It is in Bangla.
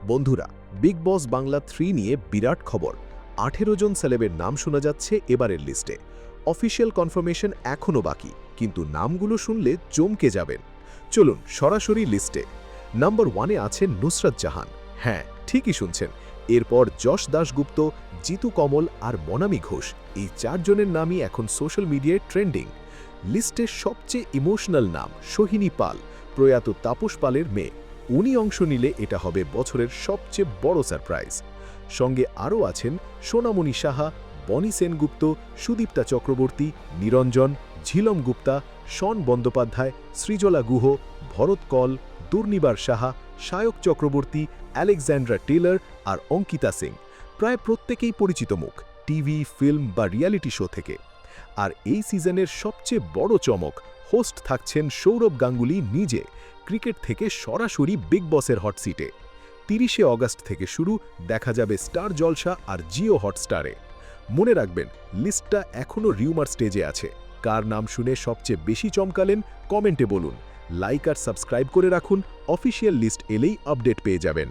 বন্ধুরা, বিগ বস বাংলা 3 নিয়ে বিরাট খবর। 18 জন সেলেবের নাম শোনা যাচ্ছে এবারের লিস্টে। অফিসিয়াল কনফার্মেশন এখনও বাকি, কিন্তু নামগুলো শুনলে চমকে যাবেন। চলুন সরাসরি লিস্টে। নাম্বার 1-এ আছেন নুসরাত জাহান। হ্যাঁ, ঠিকই শুনছেন। এরপর যশ দাশগুপ্ত, জিতু কমল আর মনামি ঘোষ, এই 4 জনের নামই এখন সোশ্যাল মিডিয়ায় ট্রেন্ডিং। লিস্টের সবচেয়ে ইমোশনাল নাম সোহিনী পাল, প্রয়াত তাপস পালের মেয়ে। উনি অংশ নিলে এটা হবে বছরের সবচেয়ে বড় সারপ্রাইজ। সঙ্গে আরও আছেন সোনামণি সাহা, বনি সেনগুপ্ত, সুদীপ্তা চক্রবর্তী, নিরঞ্জন, ঝিলম গুপ্তা, শন বন্দ্যোপাধ্যায়, সৃজলা গুহ, ভরত কল, দুর্নিবার সাহা, সায়ক চক্রবর্তী, আলেকজান্ড্রা টেলর আর অঙ্কিতা সিং। প্রায় প্রত্যেকেই পরিচিত মুখ, টিভি, ফিল্ম বা রিয়ালিটি শো থেকে। আর এই সিজনের সবচেয়ে বড় চমক, হোস্ট থাকছেন সৌরভ গাঙ্গুলি নিজে, ক্রিকেট থেকে সরাসরি বিগ বসের হট সিটে। 30শে অগাস্ট থেকে শুরু, দেখা যাবে স্টার জলসা আর জিও হটস্টারে। মনে রাখবেন, লিস্টটা এখনও রিউমার স্টেজে আছে। কার নাম শুনে সবচেয়ে বেশি চমকালেন কমেন্টে বলুন। লাইক আর সাবস্ক্রাইব করে রাখুন, অফিসিয়াল লিস্ট এলেই আপডেট পেয়ে যাবেন।